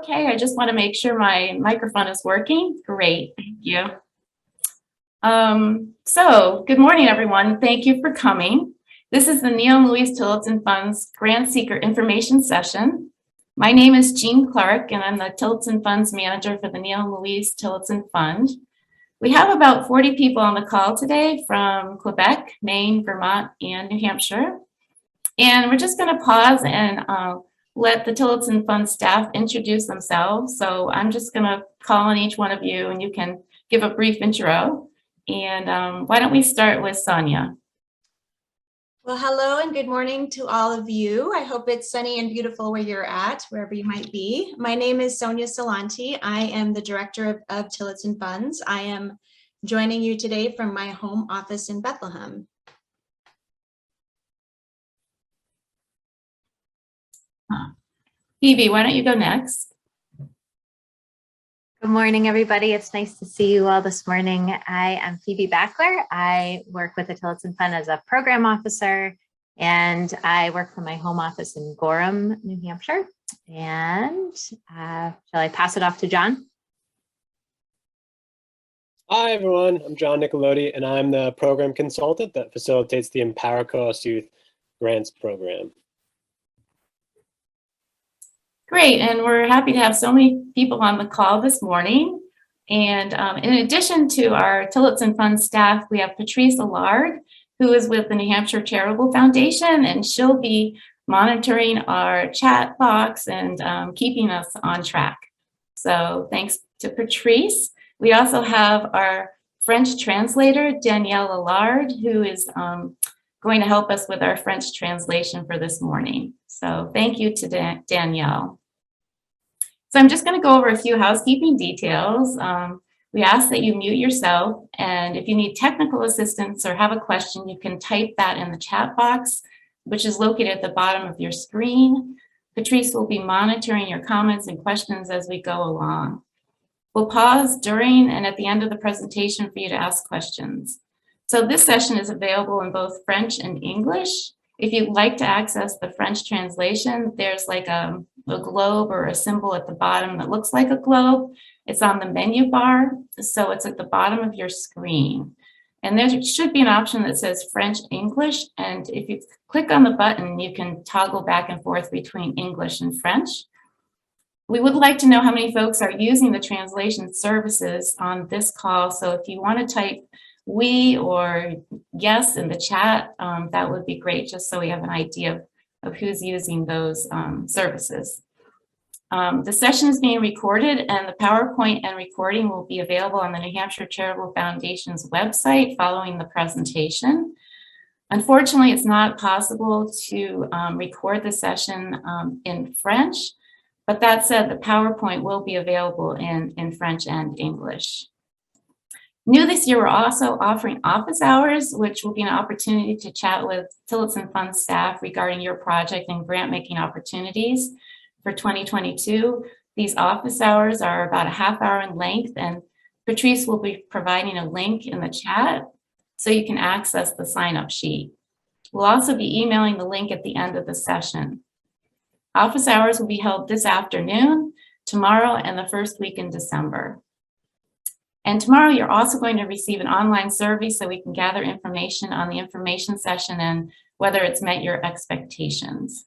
okay? I just want to make sure my microphone is working. Great, thank you. So good morning, everyone. Thank you for coming. This is the Neil and Louise Tillotson Fund's Grantseeker information session. My name is Jean Clark, and I'm the Tillotson Funds manager for the Neil and Louise Tillotson Fund. We have about 40 people on the call today from Quebec, Maine, Vermont, and New Hampshire. And we're just going to pause and let the Tillotson Fund staff introduce themselves. So I'm just going to call on each one of you, and you can give a brief intro. And why don't we start with Sonia? Well, hello and good morning to all of you. I hope it's sunny and beautiful where you're at, wherever you might be. My name is Sonia Salanti. I am the director of Tillotson Funds. I am joining you today from my home office in Bethlehem. Phoebe, why don't you go next? Good morning, everybody. It's nice to see you all this morning. I am Phoebe Backler. I work with the Tillotson Fund as a program officer, and I work from my home office in Gorham, New Hampshire. And shall I pass it off to John? Hi, everyone. I'm John Nicolotti, and I'm the program consultant that facilitates the Empower Co-op Youth Grants program. Great, and we're happy to have so many people on the call this morning. And in addition to our Tillotson Fund staff, we have Patrice Allard, who is with the New Hampshire Charitable Foundation, and she'll be monitoring our chat box and keeping us on track. So thanks to Patrice. We also have our French translator, Danielle Allard, who is going to help us with our French translation for this morning. So thank you to Danielle. So I'm just going to go over a few housekeeping details. We ask that you mute yourself, and if you need technical assistance or have a question, you can type that in the chat box, which is located at the bottom of your screen. Patrice will be monitoring your comments and questions as we go along. We'll pause during and at the end of the presentation for you to ask questions. So this session is available in both French and English. If you'd like to access the French translation, there's like a globe or a symbol at the bottom that looks like a globe. It's on the menu bar, so it's at the bottom of your screen. And there should be an option that says French English, and if you click on the button, you can toggle back and forth between English and French. We would like to know how many folks are using the translation services on this call, so if you want to type we or yes in the chat, that would be great, just so we have an idea of who's using those services. The session is being recorded, and the PowerPoint and recording will be available on the New Hampshire Charitable Foundation's website following the presentation. Unfortunately, it's not possible to record the session in French, but that said, the PowerPoint will be available in French and English. New this year, we're also offering office hours, which will be an opportunity to chat with Tillotson Fund staff regarding your project and grant-making opportunities for 2022. These office hours are about a half hour in length, and Patrice will be providing a link in the chat so you can access the sign-up sheet. We'll also be emailing the link at the end of the session. Office hours will be held this afternoon, tomorrow, and the first week in December. And tomorrow, you're also going to receive an online survey so we can gather information on the information session and whether it's met your expectations.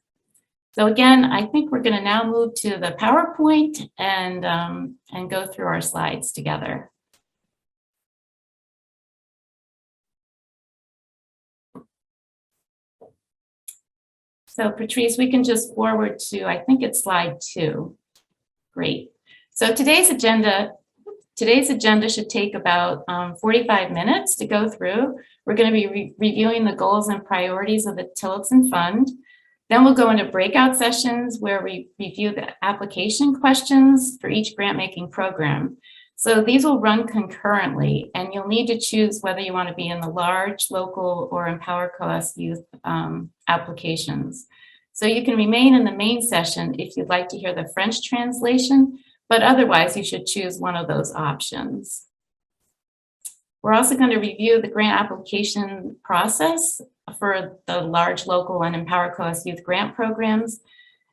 So again, I think we're going to now move to the PowerPoint and go through our slides together. So Patrice, we can just forward to, I think it's slide 2. Great. So today's agenda should take about 45 minutes to go through. We're going to be reviewing the goals and priorities of the Tillotson Fund. Then we'll go into breakout sessions where we review the application questions for each grant-making program. So these will run concurrently, and you'll need to choose whether you want to be in the large, local, or Empower Co-op Youth applications. So you can remain in the main session if you'd like to hear the French translation, but otherwise you should choose one of those options. We're also going to review the grant application process for the large, local, and Empower Co-op Youth grant programs.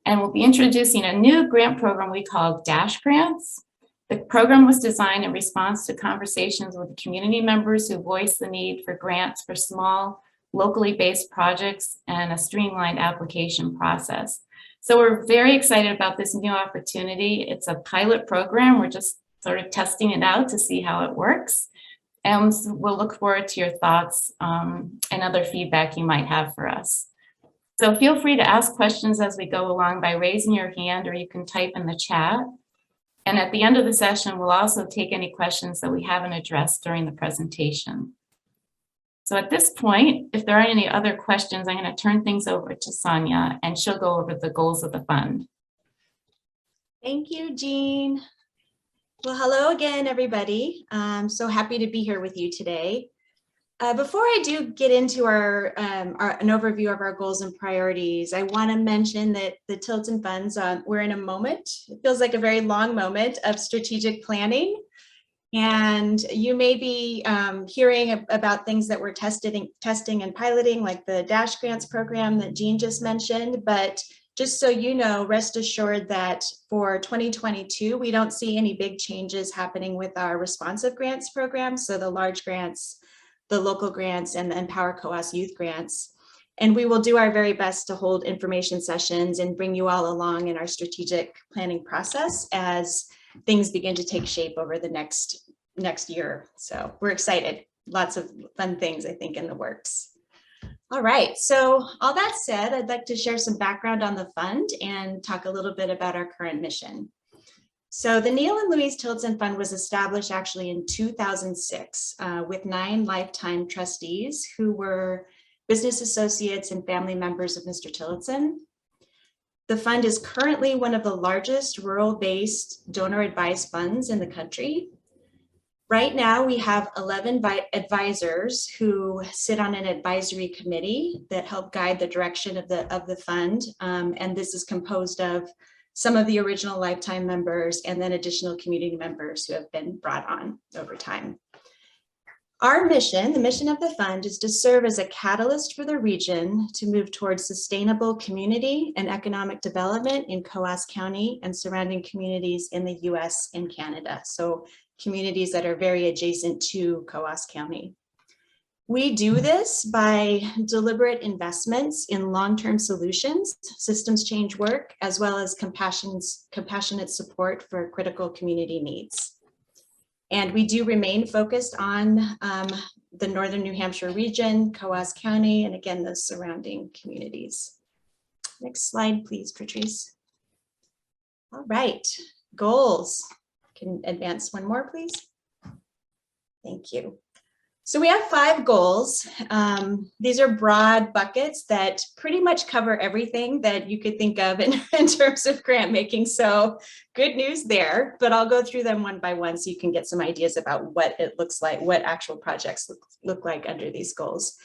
And we'll be introducing a new grant program we call Dash Grants. The program was designed in response to conversations with community members who voiced the need for grants for small, locally based projects and a streamlined application process. So we're very excited about this new opportunity. It's a pilot program. We're just sort of testing it out to see how it works. And we'll look forward to your thoughts and other feedback you might have for us. So feel free to ask questions as we go along by raising your hand, or you can type in the chat. And at the end of the session, we'll also take any questions that we haven't addressed during the presentation. So at this point, if there are any other questions, I'm going to turn things over to Sonia, and she'll go over the goals of the fund. Thank you, Jean. Well, hello again, everybody. I'm so happy to be here with you today. Before I do get into an overview of our goals and priorities, I want to mention that the Tillotson Funds, we're in a moment, it feels like a very long moment of strategic planning. And you may be hearing about things that we're testing and piloting, like the Dash Grants program that Jean just mentioned. But just so you know, rest assured that for 2022, we don't see any big changes happening with our responsive grants program. So the large grants, the local grants, and the Empower COAS youth grants. And we will do our very best to hold information sessions and bring you all along in our strategic planning process as things begin to take shape over the next year. So we're excited. Lots of fun things, I think, in the works. All right, so all that said, I'd like to share some background on the fund and talk a little bit about our current mission. So the Neil and Louise Tillotson Fund was established actually in 2006 with 9 lifetime trustees who were business associates and family members of Mr. Tillotson. The fund is currently one of the largest rural-based donor-advised funds in the country. Right now, we have 11 advisors who sit on an advisory committee that help guide the direction of the fund, and this is composed of some of the original lifetime members and then additional community members who have been brought on over time. Our mission, the mission of the fund, is to serve as a catalyst for the region to move towards sustainable community and economic development in Coas County and surrounding communities in the US and Canada. So communities that are very adjacent to Coas County. We do this by deliberate investments in long-term solutions, systems change work, as well as compassionate support for critical community needs. And we do remain focused on the Northern New Hampshire region, Coas County, and again, the surrounding communities. Next slide, please, Patrice. All right, goals. Can advance one more, please? Thank you. So we have 5 goals. These are broad buckets that pretty much cover everything that you could think of in terms of grant making. So good news there, but I'll go through them one by one so you can get some ideas about what it looks like, what actual projects look like under these goals.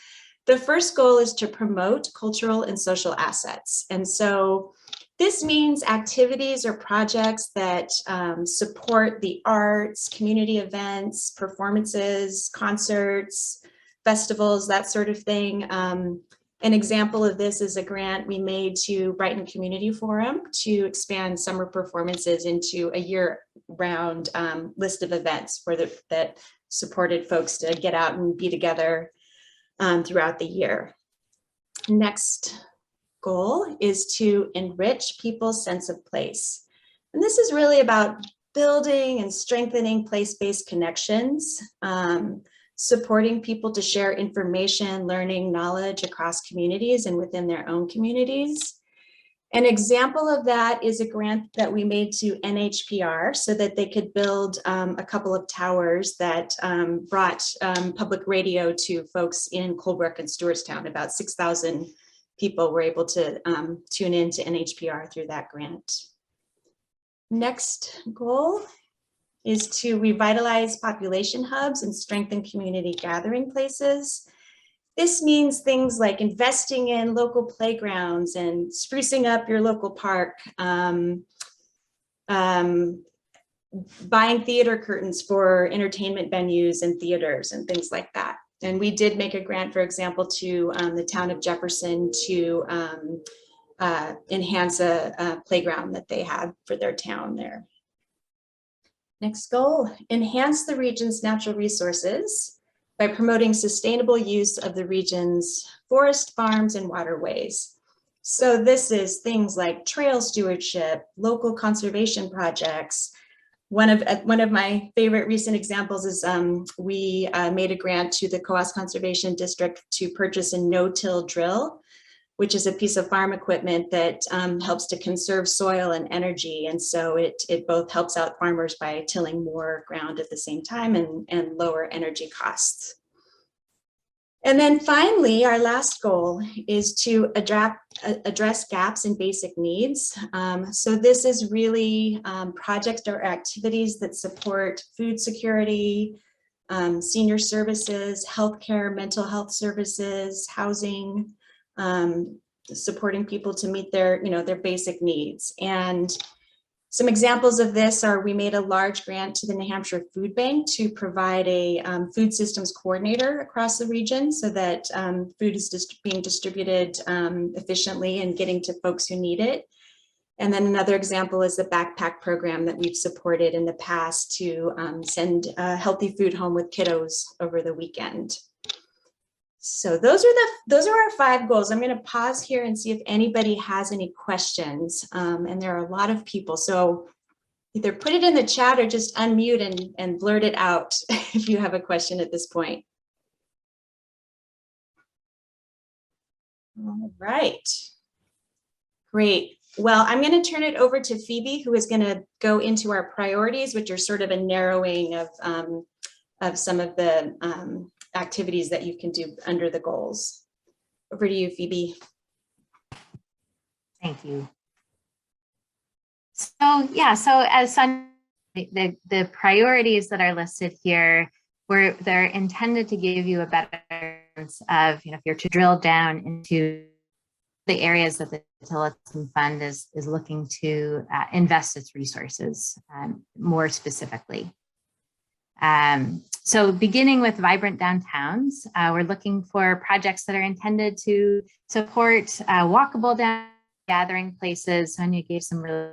The first goal is to promote cultural and social assets. And so this means activities or projects that support the arts, community events, performances, concerts, festivals, that sort of thing. An example of this is a grant we made to Brighton Community Forum to expand summer performances into a year-round list of events that supported folks to get out and be together throughout the year. Next goal is to enrich people's sense of place. And this is really about building and strengthening place-based connections, supporting people to share information, learning, knowledge across communities and within their own communities. An example of that is a grant that we made to NHPR so that they could build a couple of towers that brought public radio to folks in Colebrook and Stewartstown. About 6,000 people were able to tune in to NHPR through that grant. Next goal is to revitalize population hubs and strengthen community gathering places. This means things like investing in local playgrounds and sprucing up your local park, buying theater curtains for entertainment venues and theaters and things like that. And we did make a grant, for example, to the town of Jefferson to enhance a playground that they had for their town there. Next goal, enhance the region's natural resources by promoting sustainable use of the region's forest, farms, and waterways. So this is things like trail stewardship, local conservation projects. One of my favorite recent examples is we made a grant to the Coas Conservation District to purchase a no-till drill, which is a piece of farm equipment that helps to conserve soil and energy. And so it both helps out farmers by tilling more ground at the same time and lower energy costs. And then finally, our last goal is to address gaps in basic needs. So this is really projects or activities that support food security, senior services, healthcare, mental health services, housing, supporting people to meet their, their basic needs. And some examples of this are, we made a large grant to the New Hampshire Food Bank to provide a food systems coordinator across the region so that food is being distributed efficiently and getting to folks who need it. And then another example is the backpack program that we've supported in the past to send healthy food home with kiddos over the weekend. So those are our 5 goals. I'm going to pause here and see if anybody has any questions. And there are a lot of people, so either put it in the chat or just unmute and blurt it out if you have a question at this point. All right, great. Well, I'm going to turn it over to Phoebe, who is going to go into our priorities, which are sort of a narrowing of some of the activities that you can do under the goals. Over to you, Phoebe. Thank you. So yeah, so as the priorities that are listed here, they're intended to give you a better sense of, if you're to drill down into the areas that the Tillotson Fund is looking to invest its resources more specifically. So beginning with vibrant downtowns, we're looking for projects that are intended to support walkable down gathering places. Sonia gave some really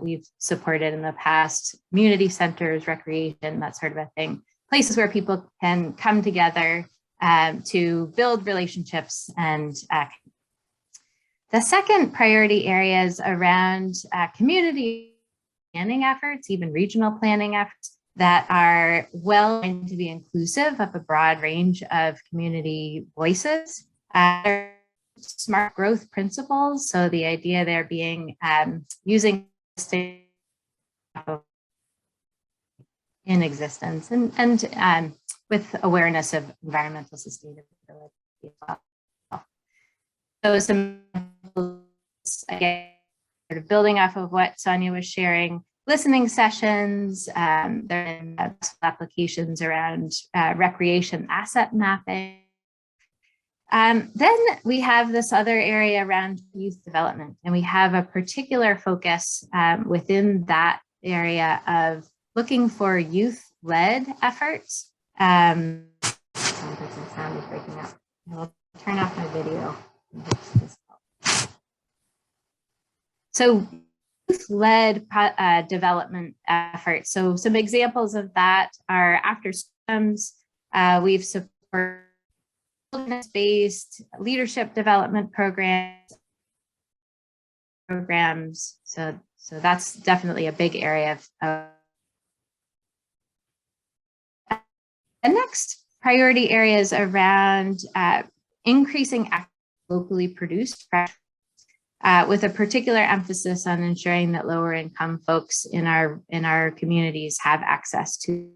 we've supported in the past, community centers, recreation, that sort of a thing. Places where people can come together to build relationships. And the second priority area is around community planning efforts, even regional planning efforts that are well meant to be inclusive of a broad range of community voices. Smart growth principles. So the idea there being using in existence and with awareness of environmental sustainability as well. So some, again, sort of building off of what Sonia was sharing, listening sessions, there are applications around recreation asset mapping. Then we have this other area around youth development, and we have a particular focus within that area of looking for youth-led efforts. Sound is breaking up. I'll turn off my video. So youth-led development efforts. So some examples of that are after STEMs, we've supported based leadership development programs. So that's definitely a big area of the next priority areas around increasing locally produced with a particular emphasis on ensuring that lower income folks in our communities have access to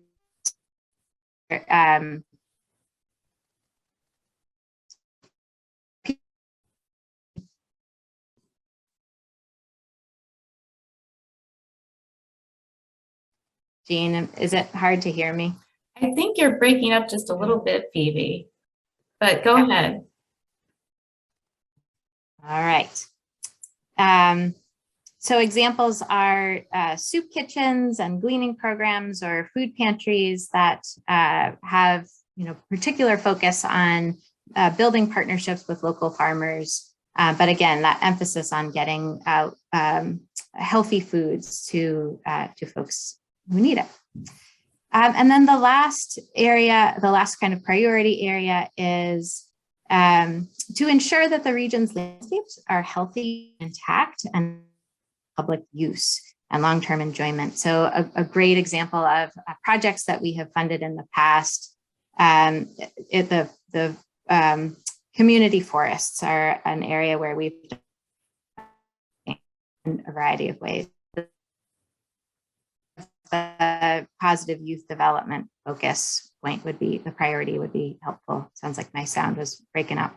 Jean, is it hard to hear me? I think you're breaking up just a little bit, Phoebe, but go ahead. All right. So examples are soup kitchens and gleaning programs or food pantries that have, particular focus on building partnerships with local farmers. But again, that emphasis on getting healthy foods to folks who need it. And then the last area, the last kind of priority area is to ensure that the region's landscapes are healthy, intact, and public use and long-term enjoyment. So a great example of projects that we have funded in the past, the community forests are an area where we've done in a variety of ways. The positive youth development focus point would be, the priority would be helpful. Sounds like my sound was breaking up.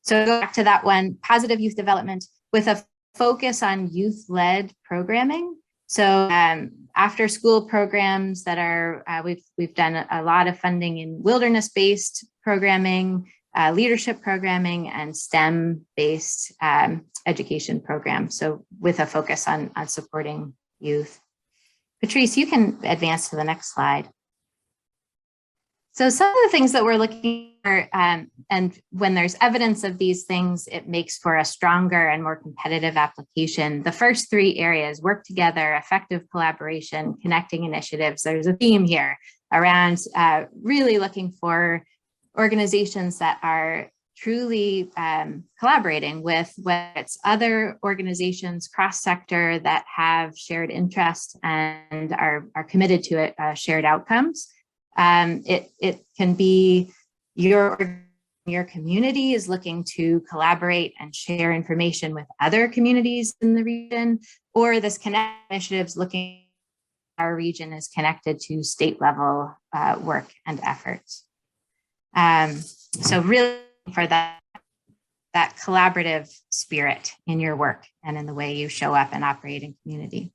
So go back to that one, positive youth development with a focus on youth-led programming. So after school programs that are, we've done a lot of funding in wilderness-based programming, leadership programming, and STEM-based education programs. So with a focus on supporting youth. Patrice, you can advance to the next slide. So some of the things that we're looking for, and when there's evidence of these things, it makes for a stronger and more competitive application. The first three areas, work together, effective collaboration, connecting initiatives. There's a theme here around really looking for organizations that are truly collaborating with whether it's other organizations cross-sector that have shared interests and are committed to it, shared outcomes. It can be your community is looking to collaborate and share information with other communities in the region, or this Connect initiatives looking at our region is connected to state level work and efforts. So really for that collaborative spirit in your work and in the way you show up and operate in community.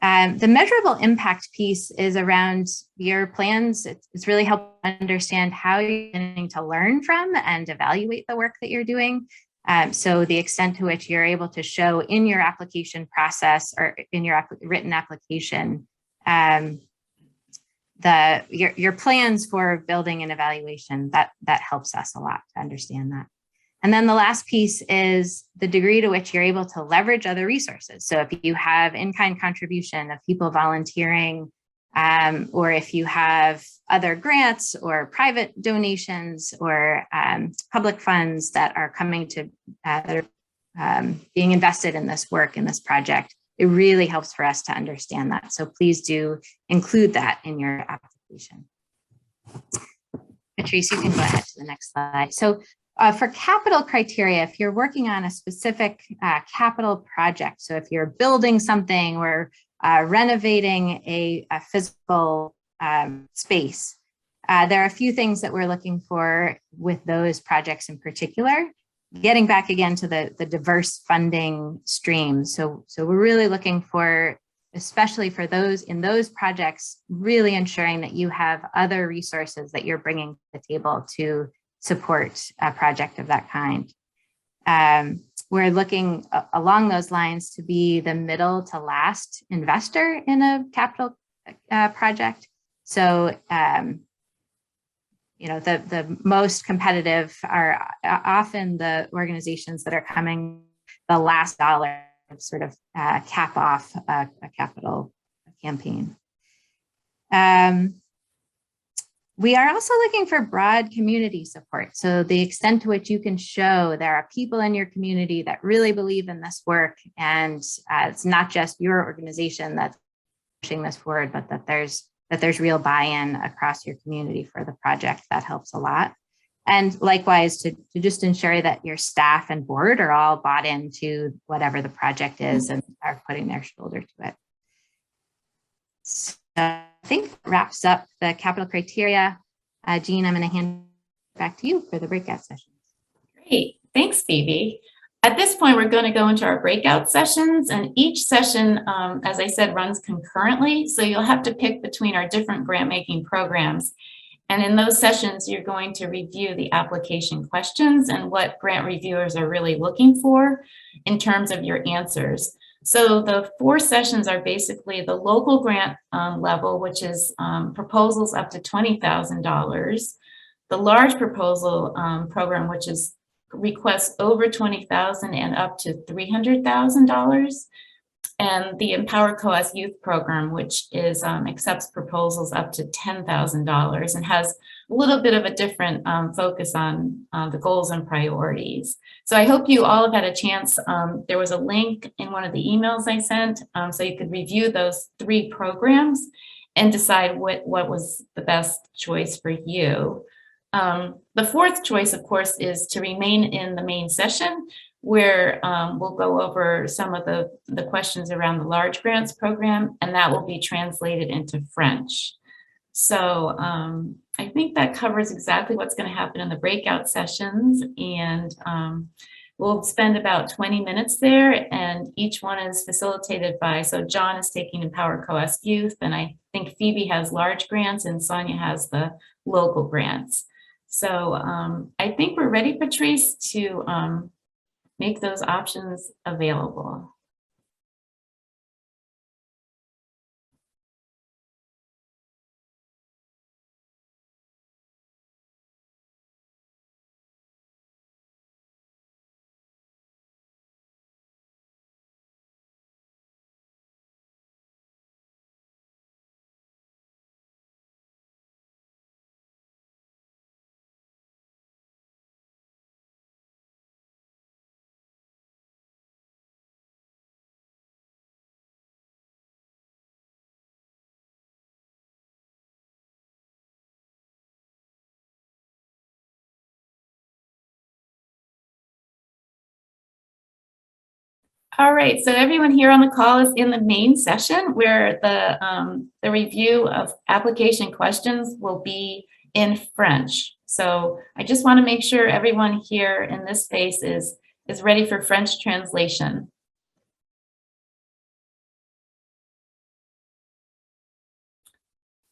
The measurable impact piece is around your plans. It's really helping understand how you're beginning to learn from and evaluate the work that you're doing. So the extent to which you're able to show in your application process or in your written application, your plans for building an evaluation, that helps us a lot to understand that. And then the last piece is the degree to which you're able to leverage other resources. So if you have in-kind contribution of people volunteering, or if you have other grants or private donations or public funds that are coming to, that are being invested in this work, in this project, it really helps for us to understand that. So please do include that in your application. Patrice, you can go ahead to the next slide. So for capital criteria, if you're working on a specific capital project, so if you're building something or renovating a physical space, there are a few things that we're looking for with those projects in particular. Getting back again to the diverse funding streams. So we're really looking for, especially for those in those projects, really ensuring that you have other resources that you're bringing to the table to support a project of that kind. We're looking along those lines to be the middle to last investor in a capital project. So, you know, the most competitive are often the organizations that are coming the last dollar to sort of cap off a capital campaign. We are also looking for broad community support. So the extent to which you can show there are people in your community that really believe in this work, and it's not just your organization that's pushing this forward, but that there's real buy-in across your community for the project. That helps a lot. And likewise, to just ensure that your staff and board are all bought into whatever the project is and are putting their shoulder to it. So I think that wraps up the capital criteria. Jean, I'm going to hand it back to you for the breakout sessions. Great. Thanks, Phoebe. At this point, we're going to go into our breakout sessions, and each session, as I said, runs concurrently. So you'll have to pick between our different grant making programs. And in those sessions, you're going to review the application questions and what grant reviewers are really looking for in terms of your answers. So the 4 sessions are basically the local grant level, which is proposals up to $20,000, the large proposal program, which is requests over $20,000 and up to $300,000. And the Empower COAS Youth Program, which is accepts proposals up to $10,000 and has a little bit of a different focus on the goals and priorities. So I hope you all have had a chance. There was a link in one of the emails I sent, so you could review those 3 programs and decide what was the best choice for you. The 4th choice, of course, is to remain in the main session, where we'll go over some of the questions around the large grants program, and that will be translated into French. So I think that covers exactly what's going to happen in the breakout sessions, and we'll spend about 20 minutes there, and each one is facilitated by, so John is taking Empower COAS Youth, and I think Phoebe has large grants, and Sonia has the local grants. So I think we're ready, Patrice, to make those options available. All right, so everyone here on the call is in the main session where the review of application questions will be in French. So I just want to make sure everyone here in this space is ready for French translation.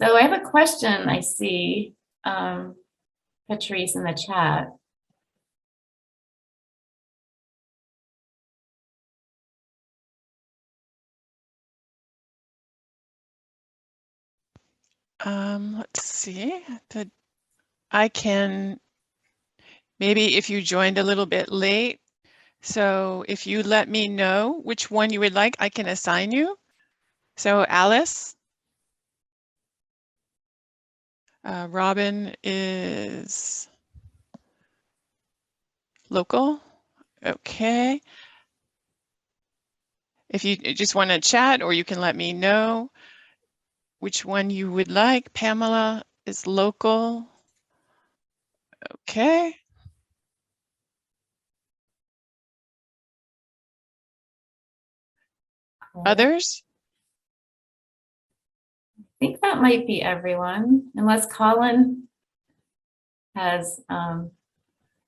So I have a question I see, Patrice, in the chat. Let's see. I can, maybe if you joined a little bit late, so if you let me know which one you would like, I can assign you. So Alice, Robin is local. Okay. If you just want to chat, or you can let me know which one you would like. Pamela is local. Okay. Others? I think that might be everyone, unless Colin has.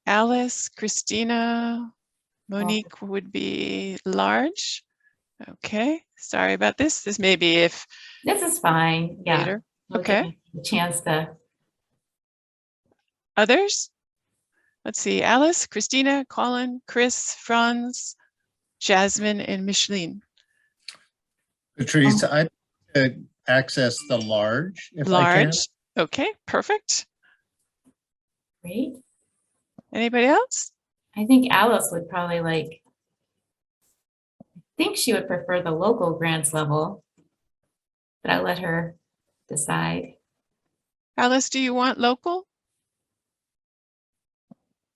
Alice, Christina, Monique would be large. Okay, sorry about this. This may be if This is fine. Yeah. later. We'll Okay. give you a chance to. Others? Let's see. Alice, Christina, Colin, Chris, Franz, Jasmine, and Micheline. Patrice, I'd access the large if I can. Large. Okay, perfect. Great. Anybody else? I think Alice would probably like. I think she would prefer the local grants level, but I'll let her decide. Alice, do you want local?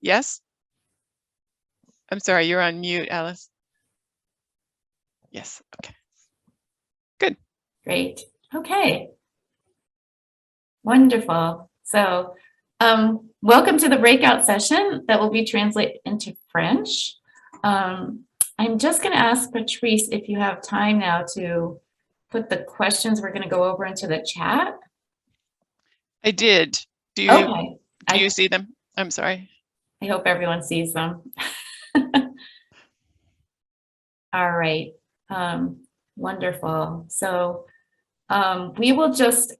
Yes? I'm sorry, you're on mute, Alice. Yes, okay. Good. Great. Okay. Wonderful. So welcome to the breakout session that will be translated into French. I'm just going to ask Patrice if you have time now to put the questions we're going to go over into the chat. I did. Do you, Okay. do you see them? I'm sorry. I hope everyone sees them. All right. Wonderful. So we will just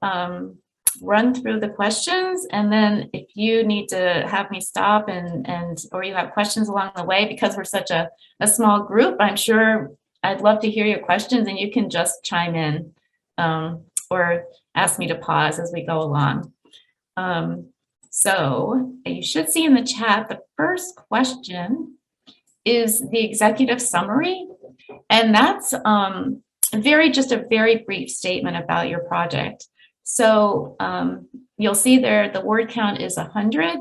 run through the questions, and then if you need to have me stop and or you have questions along the way, because we're such a small group, I'm sure I'd love to hear your questions, and you can just chime in or ask me to pause as we go along. So you should see in the chat, the first question is the executive summary. And that's just a very brief statement about your project. So you'll see there the word count is 100,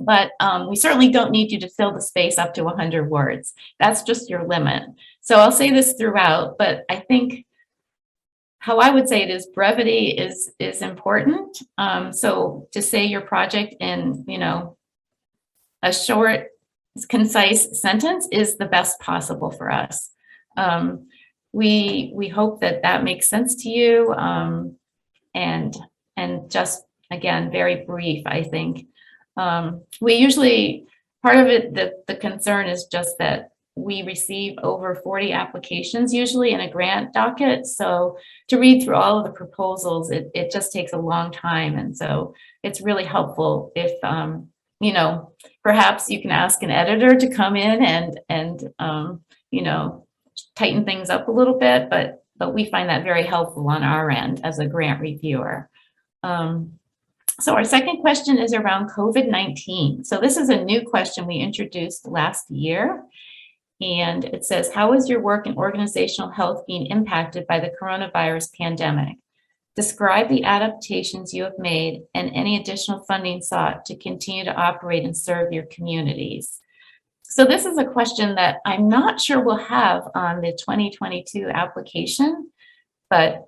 but we certainly don't need you to fill the space up to 100 words. That's just your limit. So I'll say this throughout, but I think how I would say it is brevity is important. So to say your project in, a short, concise sentence is the best possible for us. We hope that that makes sense to you, and just again very brief. I think we usually, part of it, the concern is just that we receive over 40 applications usually in a grant docket. So to read through all of the proposals, it just takes a long time, and so it's really helpful if perhaps you can ask an editor to come in and tighten things up a little bit, but we find that very helpful on our end as a grant reviewer. So our second question is around COVID-19. So this is a new question we introduced last year. And it says, how is your work in organizational health being impacted by the coronavirus pandemic? Describe the adaptations you have made and any additional funding sought to continue to operate and serve your communities. So this is a question that I'm not sure we'll have on the 2022 application, but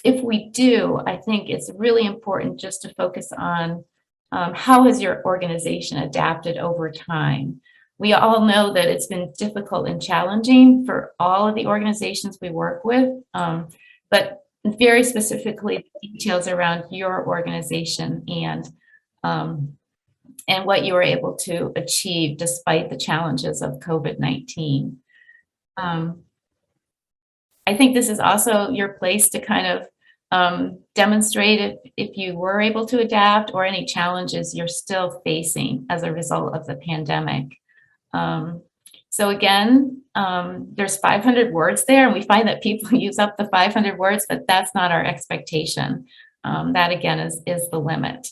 if we do, I think it's really important just to focus on how has your organization adapted over time. We all know that it's been difficult and challenging for all of the organizations we work with, but very specifically details around your organization and what you were able to achieve despite the challenges of COVID-19. I think this is also your place to kind of demonstrate if you were able to adapt or any challenges you're still facing as a result of the pandemic. So again, there's 500 words there, and we find that people use up the 500 words, but that's not our expectation. That again is the limit.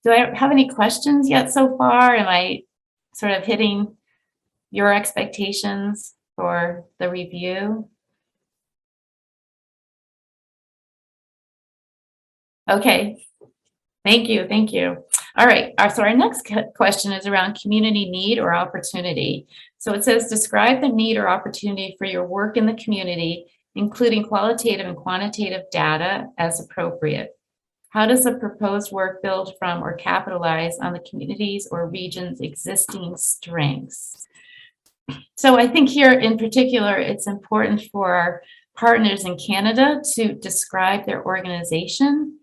Do I have any questions yet so far? Am I sort of hitting your expectations for the review? Okay, thank you. All right, so our next question is around community need or opportunity. So it says, describe the need or opportunity for your work in the community, including qualitative and quantitative data as appropriate. How does the proposed work build from or capitalize on the community's or region's existing strengths? So I think here in particular, it's important for our partners in Canada to describe their organization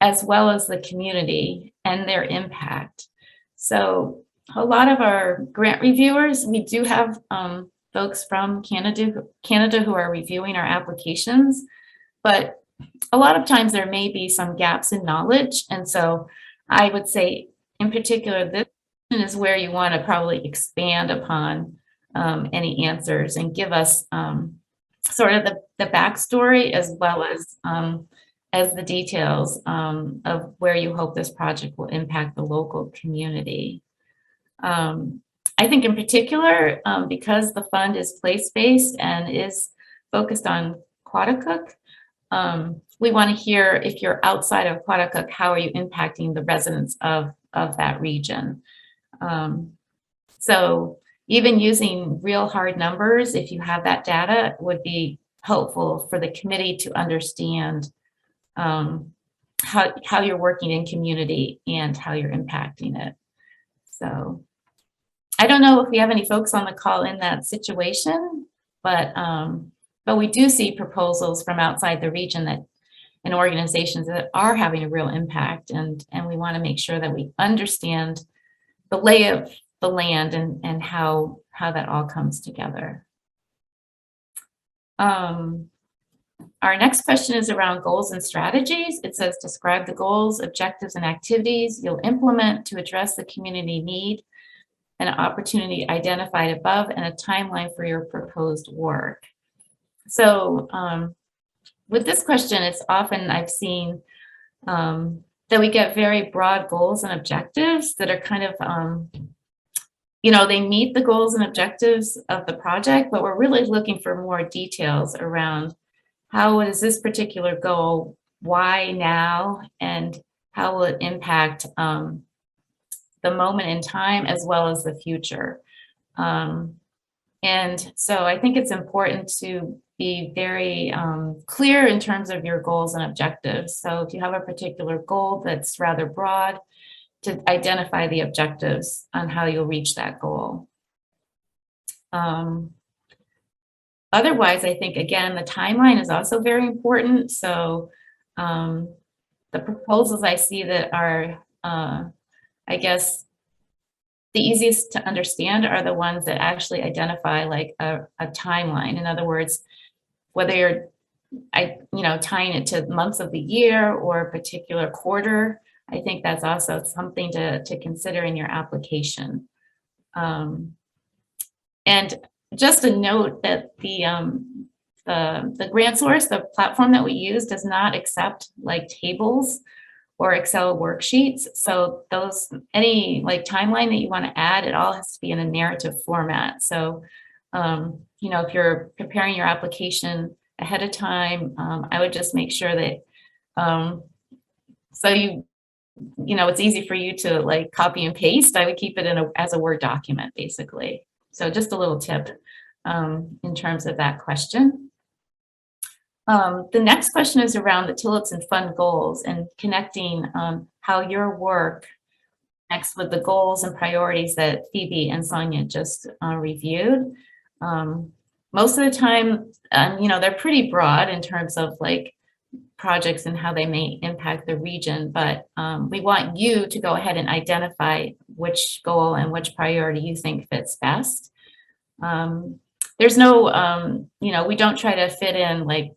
as well as the community and their impact. So a lot of our grant reviewers, we do have folks from Canada who are reviewing our applications, but a lot of times there may be some gaps in knowledge. And so I would say in particular, this is where you want to probably expand upon any answers and give us sort of the backstory as well as the details of where you hope this project will impact the local community. I think in particular, because the fund is place-based and is focused on Quaticook, we want to hear if you're outside of Quaticook, how are you impacting the residents of that region? So even using real hard numbers, if you have that data, would be helpful for the committee to understand how you're working in community and how you're impacting it. So I don't know if we have any folks on the call in that situation, but we do see proposals from outside the region that and organizations that are having a real impact, and we want to make sure that we understand the lay of the land and how that all comes together. Our next question is around goals and strategies. It says, describe the goals, objectives, and activities you'll implement to address the community need and opportunity identified above, and a timeline for your proposed work. So with this question, it's often I've seen that we get very broad goals and objectives that are kind of, you know, they meet the goals and objectives of the project, but we're really looking for more details around how is this particular goal, why now, and how will it impact the moment in time as well as the future. And so I think it's important to be very clear in terms of your goals and objectives. So if you have a particular goal that's rather broad, to identify the objectives on how you'll reach that goal. Otherwise, I think, again, the timeline is also very important. So the proposals I see that are, I guess, the easiest to understand are the ones that actually identify like a timeline. In other words, whether you're, tying it to months of the year or a particular quarter, I think that's also something to consider in your application. And just a note that the grant source, the platform that we use, does not accept like tables or Excel worksheets. So any like timeline that you want to add, it all has to be in a narrative format. So, if you're preparing your application ahead of time, I would just make sure that, it's easy for you to like copy and paste. I would keep it as a Word document, basically. So just a little tip in terms of that question. The next question is around the Tillotson Fund goals and connecting how your work connects with the goals and priorities that Phoebe and Sonia just reviewed. Most of the time, they're pretty broad in terms of like projects and how they may impact the region, but we want you to go ahead and identify which goal and which priority you think fits best. There's no, we don't try to fit in like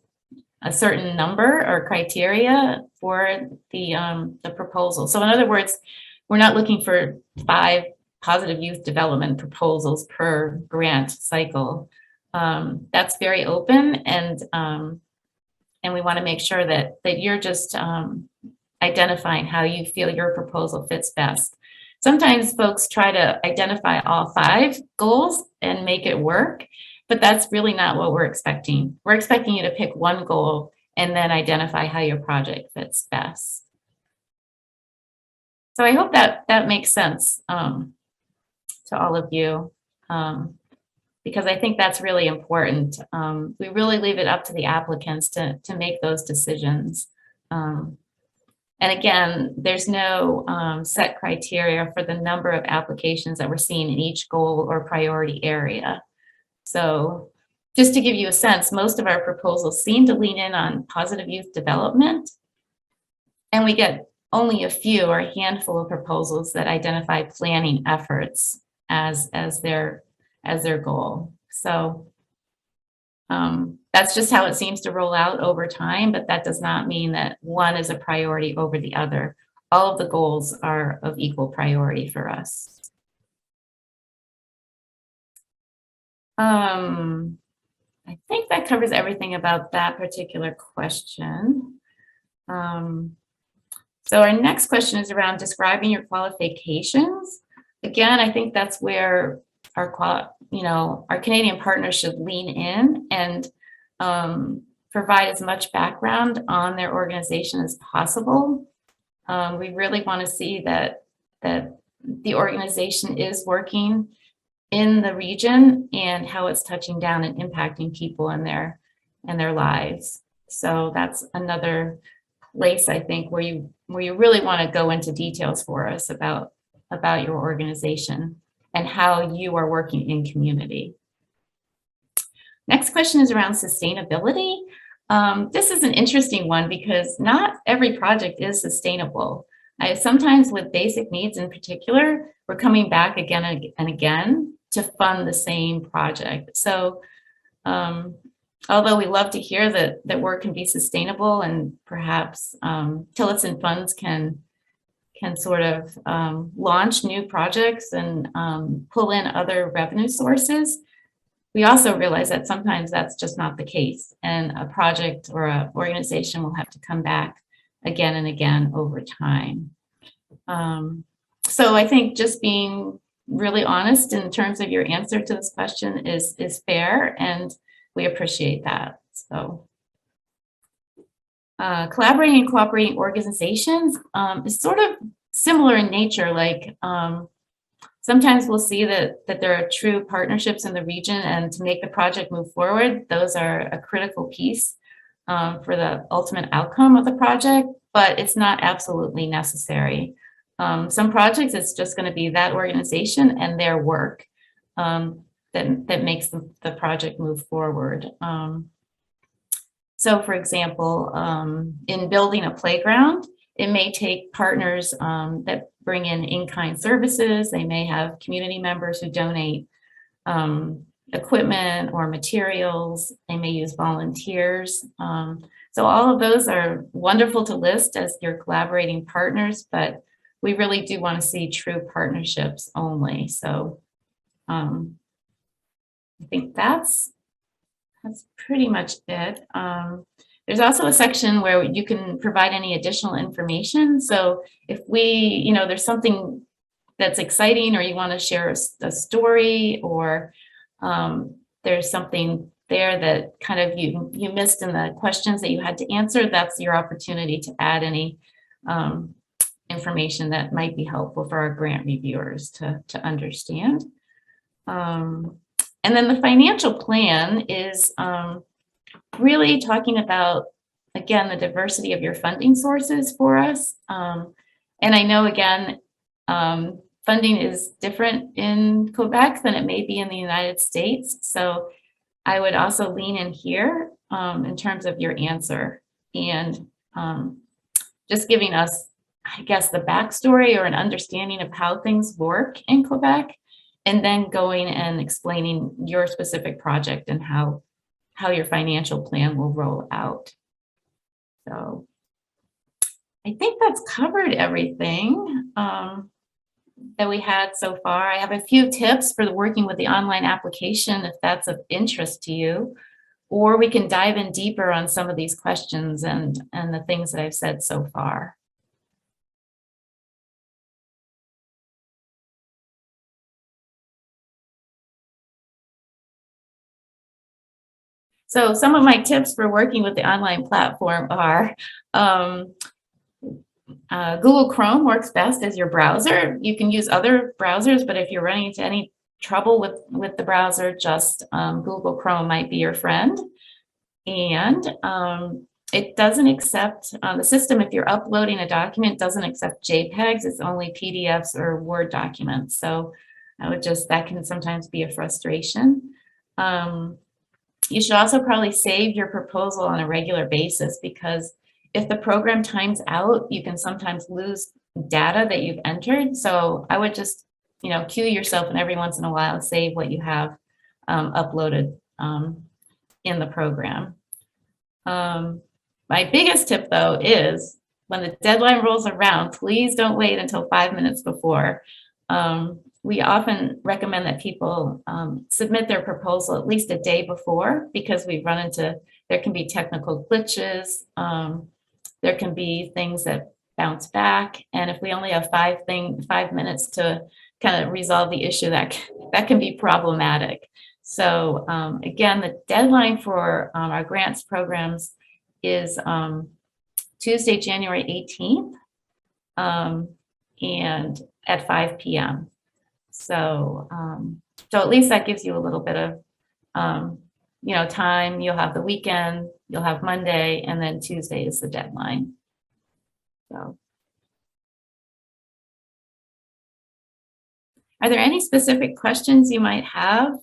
a certain number or criteria for the proposal. So in other words, we're not looking for 5 positive youth development proposals per grant cycle. That's very open, and we want to make sure that you're just identifying how you feel your proposal fits best. Sometimes folks try to identify all 5 goals and make it work, but that's really not what we're expecting. We're expecting you to pick one goal and then identify how your project fits best. So I hope that makes sense to all of you, because I think that's really important. We really leave it up to the applicants to make those decisions. And again, there's no set criteria for the number of applications that we're seeing in each goal or priority area. So just to give you a sense, most of our proposals seem to lean in on positive youth development, and we get only a few or a handful of proposals that identify planning efforts as their goal. So that's just how it seems to roll out over time, but that does not mean that one is a priority over the other. All of the goals are of equal priority for us. I think that covers everything about that particular question. So our next question is around describing your qualifications. Again, I think that's where our Canadian partners should lean in and provide as much background on their organization as possible. We really want to see that the organization is working in the region and how it's touching down and impacting people in their lives. So that's another place, I think, where you really want to go into details for us about your organization and how you are working in community. Next question is around sustainability. This is an interesting one because not every project is sustainable. Sometimes with basic needs in particular, we're coming back again and again to fund the same project. So although we love to hear that work can be sustainable and perhaps Tillotson funds can sort of launch new projects and pull in other revenue sources, we also realize that sometimes that's just not the case, and a project or an organization will have to come back again and again over time. So I think just being really honest in terms of your answer to this question is fair, and we appreciate that. So collaborating and cooperating organizations is sort of similar in nature. Like sometimes we'll see that there are true partnerships in the region, and to make the project move forward, those are a critical piece for the ultimate outcome of the project, but it's not absolutely necessary. Some projects, it's just going to be that organization and their work that makes the project move forward. So for example, in building a playground, it may take partners that bring in-kind services. They may have community members who donate equipment or materials. They may use volunteers. So all of those are wonderful to list as your collaborating partners, but we really do want to see true partnerships only. So I think that's pretty much it. There's also a section where you can provide any additional information. So if there's something that's exciting, or you want to share a story, or there's something there that kind of you missed in the questions that you had to answer, that's your opportunity to add any information that might be helpful for our grant reviewers to understand. And then the financial plan is really talking about, again, the diversity of your funding sources for us. And I know, again, funding is different in Quebec than it may be in the United States. So I would also lean in here in terms of your answer, and just giving us, I guess, the backstory or an understanding of how things work in Quebec, and then going and explaining your specific project and how your financial plan will roll out. So I think that's covered everything that we had so far. I have a few tips for working with the online application if that's of interest to you, or we can dive in deeper on some of these questions and the things that I've said so far. So some of my tips for working with the online platform are Google Chrome works best as your browser. You can use other browsers, but if you're running into any trouble with the browser, just Google Chrome might be your friend. And it doesn't accept, the system, if you're uploading a document, doesn't accept JPEGs. It's only PDFs or Word documents. So that can sometimes be a frustration. You should also probably save your proposal on a regular basis, because if the program times out, you can sometimes lose data that you've entered. So I would just, cue yourself, and every once in a while save what you have uploaded in the program. My biggest tip, though, is when the deadline rolls around, please don't wait until 5 minutes before. We often recommend that people submit their proposal at least a day before, because we run into, there can be technical glitches, there can be things that bounce back, and if we only have 5 minutes to kind of resolve the issue, that can be problematic. So again, the deadline for our grants programs is Tuesday, January 18th, and at 5 p.m. So, so at least that gives you a little bit of, time. You'll have the weekend, you'll have Monday, and then Tuesday is the deadline. So, are there any specific questions you might have,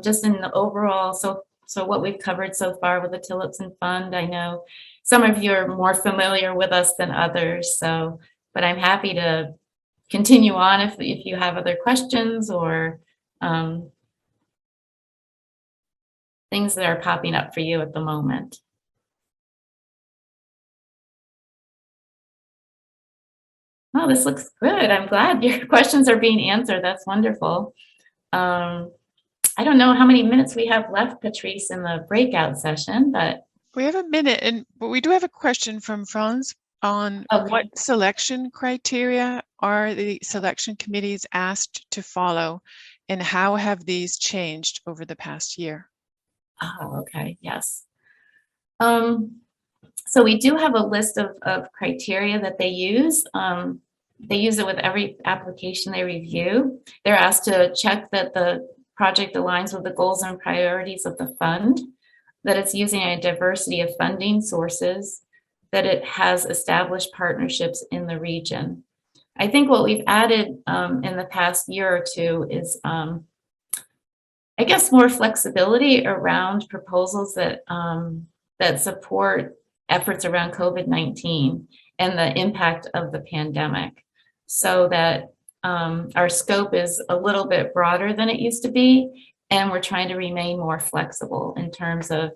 just in the overall? So what we've covered so far with the Tillotson Fund, I know some of you are more familiar with us than others. So, but I'm happy to continue on if you have other questions or things that are popping up for you at the moment. Oh, this looks good. I'm glad your questions are being answered. That's wonderful. I don't know how many minutes we have left, Patrice, in the breakout session, but we have a minute, but we do have a question from Franz on Okay. what selection criteria are the selection committees asked to follow, and how have these changed over the past year? Oh, okay, yes. So we do have a list of criteria that they use. They use it with every application they review. They're asked to check that the project aligns with the goals and priorities of the fund, that it's using a diversity of funding sources, that it has established partnerships in the region. I think what we've added in the past year or two is, I guess, more flexibility around proposals that that support efforts around COVID-19 and the impact of the pandemic, so that our scope is a little bit broader than it used to be, and we're trying to remain more flexible in terms of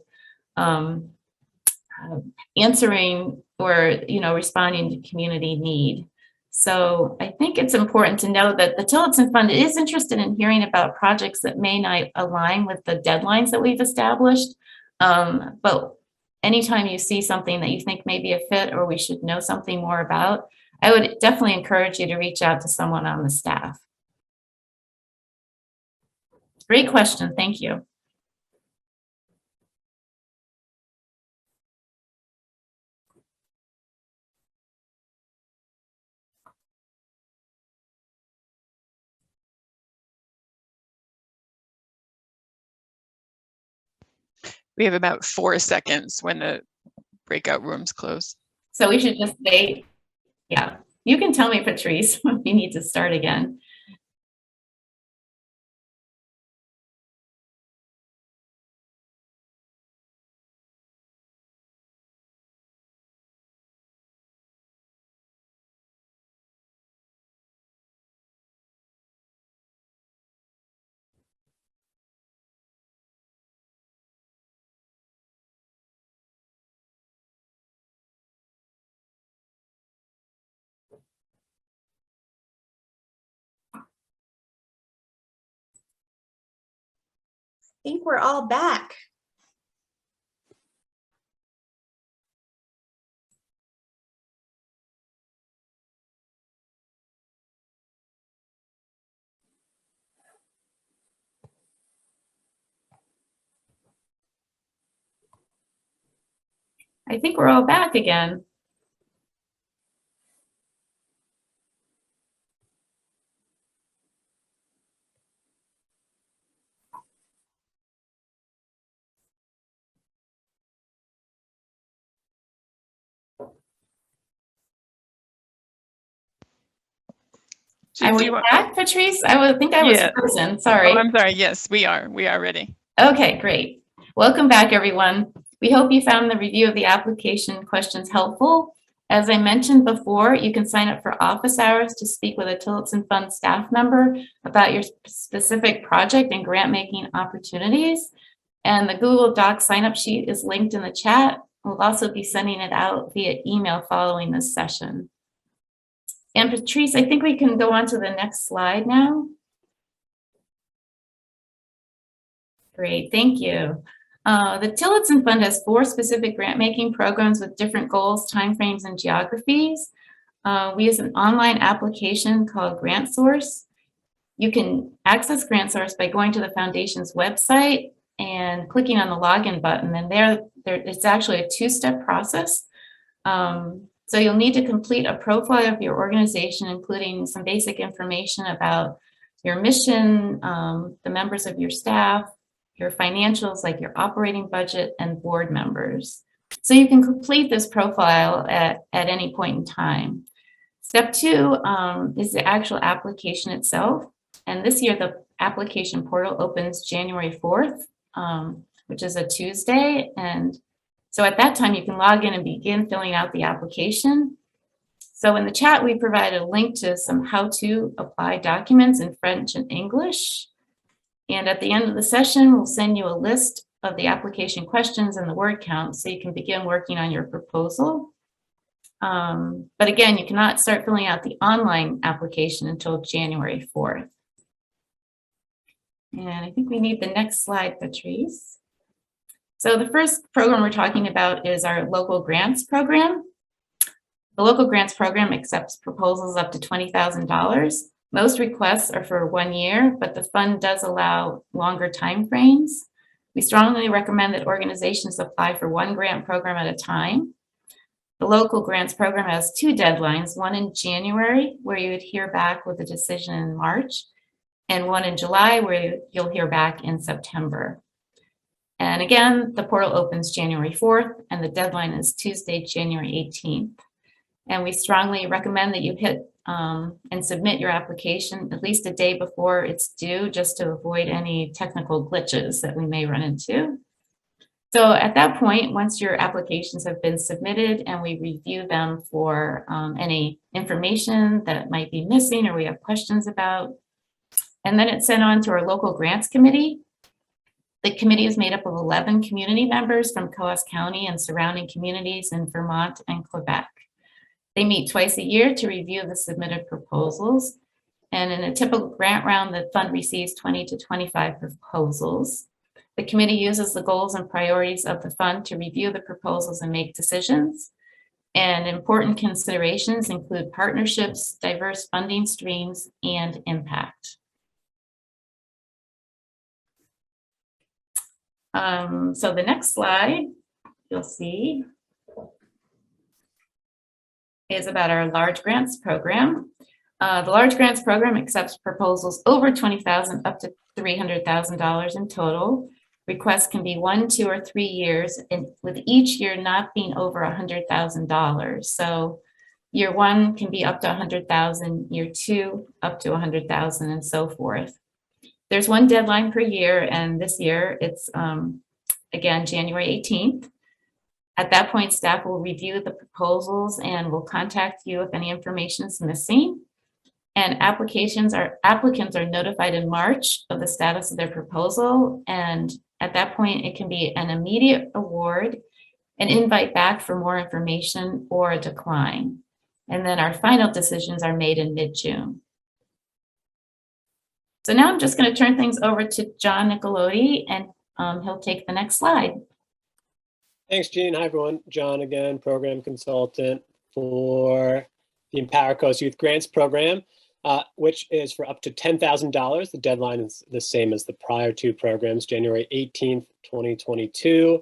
answering or responding to community need. So I think it's important to know that the Tillotson Fund is interested in hearing about projects that may not align with the deadlines that we've established. But anytime you see something that you think may be a fit or we should know something more about, I would definitely encourage you to reach out to someone on the staff. Great question, thank you. We have about 4 seconds when the breakout rooms close. So we should just wait. Yeah, you can tell me, Patrice, if you need to start again. I think we're all back. I think we're all back again. Are we back, Patrice? I would think I was frozen. Sorry. Oh, I'm sorry. Yes, we are. We are ready. Okay, great. Welcome back, everyone. We hope you found the review of the application questions helpful. As I mentioned before, you can sign up for office hours to speak with a Tillotson Fund staff member about your specific project and grant-making opportunities. And the Google Docs sign-up sheet is linked in the chat. We'll also be sending it out via email following this session. And Patrice, I think we can go on to the next slide now. Great, thank you. The Tillotson Fund has 4 specific grant-making programs with different goals, timeframes, and geographies. We use an online application called GrantSource. You can access GrantSource by going to the Foundation's website and clicking on the login button. And there it's actually a 2-step process. So you'll need to complete a profile of your organization, including some basic information about your mission, the members of your staff, your financials like your operating budget, and board members. So you can complete this profile at any point in time. Step 2 is the actual application itself. And this year the application portal opens January 4th, which is a Tuesday. And so at that time you can log in and begin filling out the application. So in the chat, we provided a link to some how-to apply documents in French and English. And at the end of the session, we'll send you a list of the application questions and the word count so you can begin working on your proposal. But again, you cannot start filling out the online application until January 4th. And I think we need the next slide, Patrice. So the first program we're talking about is our local grants program. The local grants program accepts proposals up to $20,000. Most requests are for 1 year, but the fund does allow longer timeframes. We strongly recommend that organizations apply for one grant program at a time. The local grants program has 2 deadlines, one in January, where you would hear back with a decision in March, and one in July, where you'll hear back in September. And again, the portal opens January 4th, and the deadline is Tuesday, January 18th. And we strongly recommend that you hit and submit your application at least a day before it's due, just to avoid any technical glitches that we may run into. So at that point, once your applications have been submitted and we review them for any information that might be missing or we have questions about, and then it's sent on to our local grants committee. The committee is made up of 11 community members from Coos County and surrounding communities in Vermont and Quebec. They meet twice a year to review the submitted proposals. And in a typical grant round, the fund receives 20 to 25 proposals. The committee uses the goals and priorities of the fund to review the proposals and make decisions. And important considerations include partnerships, diverse funding streams, and impact. So the next slide you'll see is about our large grants program. The large grants program accepts proposals over $20,000 up to $300,000 in total. Requests can be 1, 2, or 3 years, and with each year not being over $100,000. So year 1 can be up to $100,000, year 2 up to $100,000, and so forth. There's 1 deadline per year, and this year it's again January 18th. At that point, staff will review the proposals and will contact you if any information is missing. And applicants are notified in March of the status of their proposal, and at that point, it can be an immediate award, an invite back for more information, or a decline. And then our final decisions are made in mid-June. So now I'm just going to turn things over to John Nicolotti, and he'll take the next slide. Thanks, Jean. Hi, everyone. John again, program consultant for the Empower Coast Youth Grants Program, which is for up to $10,000. The deadline is the same as the prior 2 programs, January 18th, 2022.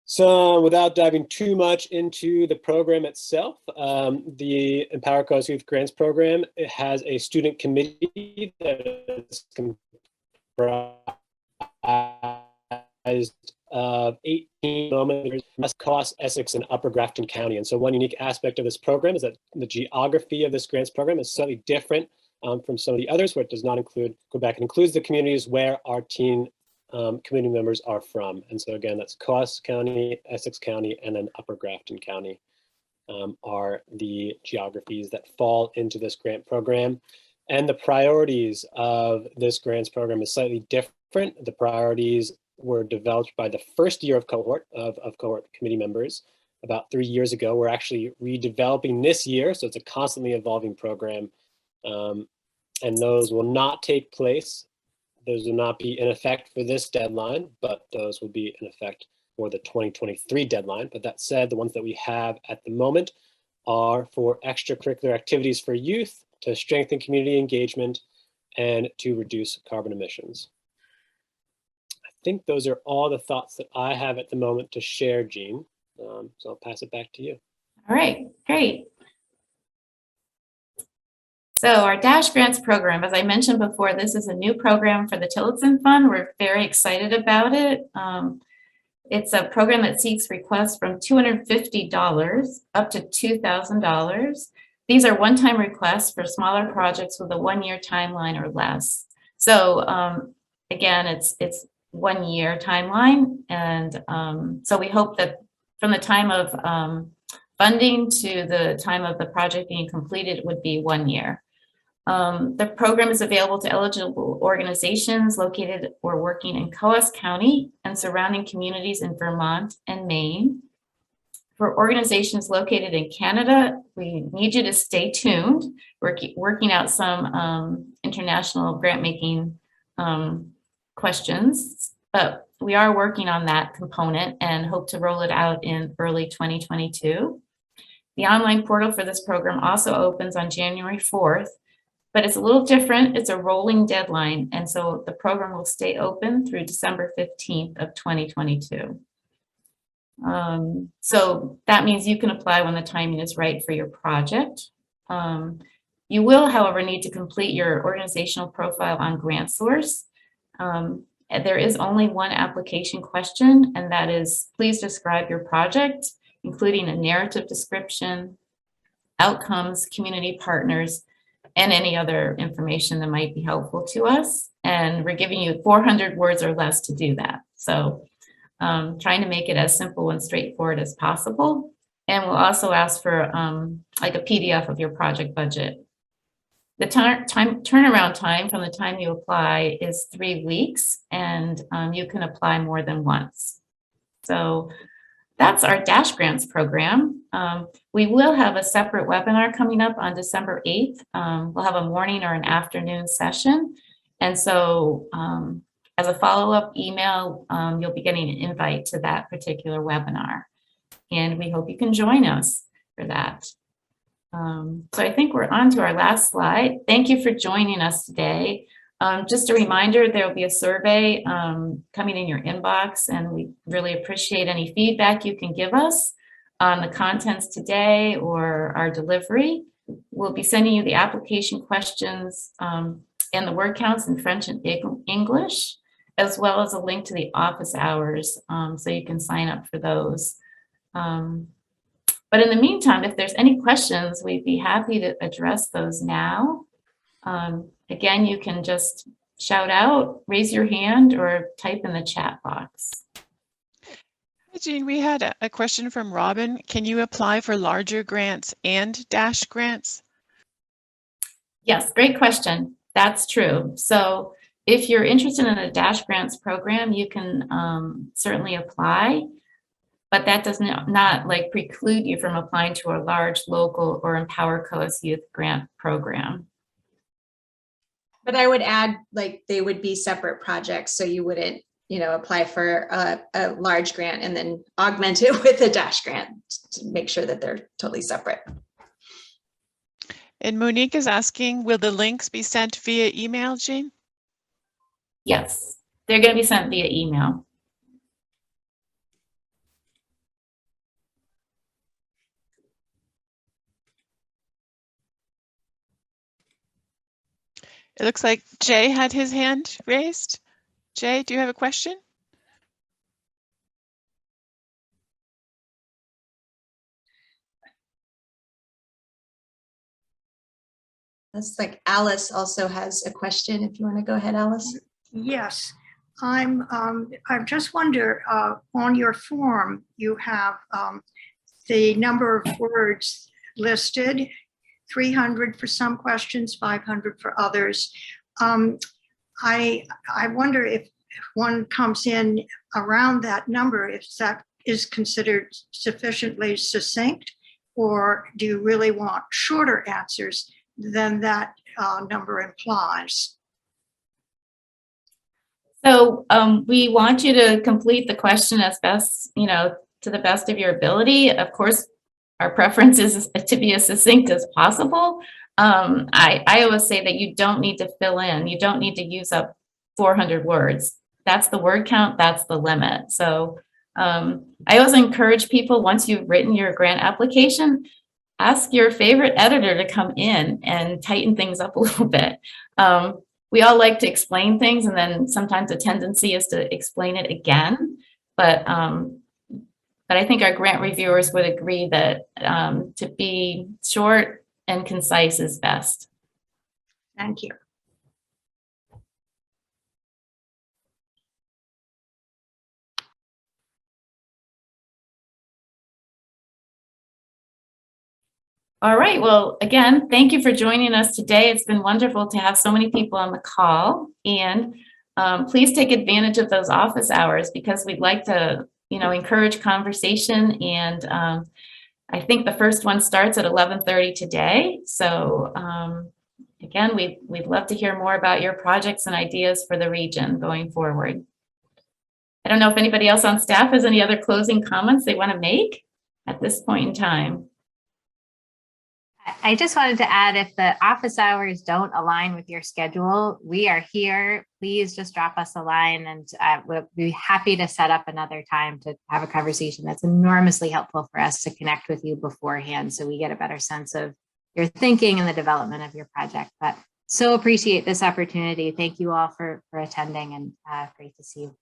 So without diving too much into the program itself, the Empower Coast Youth Grants Program, it has a student committee that is comprised of 18 members from Coos, Essex, and Upper Grafton County. And so one unique aspect of this program is that the geography of this grants program is slightly different from some of the others, where it does not include Quebec. It includes the communities where our teen community members are from. And so again, that's Coos County, Essex County, and then Upper Grafton County are the geographies that fall into this grant program. And the priorities of this grants program is slightly different. The priorities were developed by the first year of cohort committee members about 3 years ago. We're actually redeveloping this year, so it's a constantly evolving program. And those will not take place. Those will not be in effect for this deadline, but those will be in effect for the 2023 deadline. But that said, the ones that we have at the moment are for extracurricular activities for youth, to strengthen community engagement, and to reduce carbon emissions. I think those are all the thoughts that I have at the moment to share, Jean. So I'll pass it back to you. All right, great. So our Dash Grants program, as I mentioned before, this is a new program for the Tillotson Fund. We're very excited about it. It's a program that seeks requests from $250 up to $2,000. These are one-time requests for smaller projects with a 1-year timeline or less. So again, it's 1-year timeline. And so we hope that from the time of funding to the time of the project being completed, it would be 1 year. The program is available to eligible organizations located or working in Coos County and surrounding communities in Vermont and Maine. For organizations located in Canada, we need you to stay tuned. We're working out some international grant making questions, but we are working on that component and hope to roll it out in early 2022. The online portal for this program also opens on January 4th, but it's a little different. It's a rolling deadline, and so the program will stay open through December 15th of 2022. So that means you can apply when the timing is right for your project. You will, however, need to complete your organizational profile on GrantSource. There is only one application question, and that is, please describe your project, including a narrative description, outcomes, community partners, and any other information that might be helpful to us. And we're giving you 400 words or less to do that. So trying to make it as simple and straightforward as possible. And we'll also ask for like a PDF of your project budget. The turnaround time from the time you apply is 3 weeks, and you can apply more than once. So that's our Dash Grants program. We will have a separate webinar coming up on December 8th. We'll have a morning or an afternoon session. And so as a follow-up email, you'll be getting an invite to that particular webinar. And we hope you can join us for that. So I think we're on to our last slide. Thank you for joining us today. Just a reminder, there will be a survey coming in your inbox, and we really appreciate any feedback you can give us on the contents today or our delivery. We'll be sending you the application questions and the word counts in French and English, as well as a link to the office hours so you can sign up for those. But in the meantime, if there's any questions, we'd be happy to address those now. Again, you can just shout out, raise your hand, or type in the chat box. Hi, Jean, we had a question from Robin. Can you apply for larger grants and Dash grants? Yes, great question. That's true. So if you're interested in a Dash Grants program, you can certainly apply, but that does not like preclude you from applying to a large local or Empower COAS Youth grant program. But I would add, like, they would be separate projects, so you wouldn't, you know, apply for a large grant and then augment it with a Dash grant to make sure that they're totally separate. And Monique is asking, will the links be sent via email, Jean? Yes, they're going to be sent via email. It looks like Jay had his hand raised. Jay, do you have a question? That's like Alice also has a question. If you want to go ahead, Alice. Yes, I just wonder, on your form, you have the number of words listed, 300 for some questions, 500 for others. I wonder if one comes in around that number, if that is considered sufficiently succinct, or do you really want shorter answers than that number implies? So we want you to complete the question as best, you know, to the best of your ability. Of course, our preference is to be as succinct as possible. I always say that you don't need to fill in. You don't need to use up 400 words. That's the word count. That's the limit. So I always encourage people, once you've written your grant application, ask your favorite editor to come in and tighten things up a little bit. We all like to explain things, and then sometimes the tendency is to explain it again. But I think our grant reviewers would agree that to be short and concise is best. Thank you. All right. Well, again, thank you for joining us today. It's been wonderful to have so many people on the call, and please take advantage of those office hours, because we'd like to, you know, encourage conversation. And I think the first one starts at 11:30 today. So again, we'd love to hear more about your projects and ideas for the region going forward. I don't know if anybody else on staff has any other closing comments they want to make at this point in time. I just wanted to add, if the office hours don't align with your schedule, we are here. Please just drop us a line, and we'll be happy to set up another time to have a conversation. That's enormously helpful for us to connect with you beforehand, so we get a better sense of your thinking and the development of your project. But so appreciate this opportunity. Thank you all for attending, and great to see you.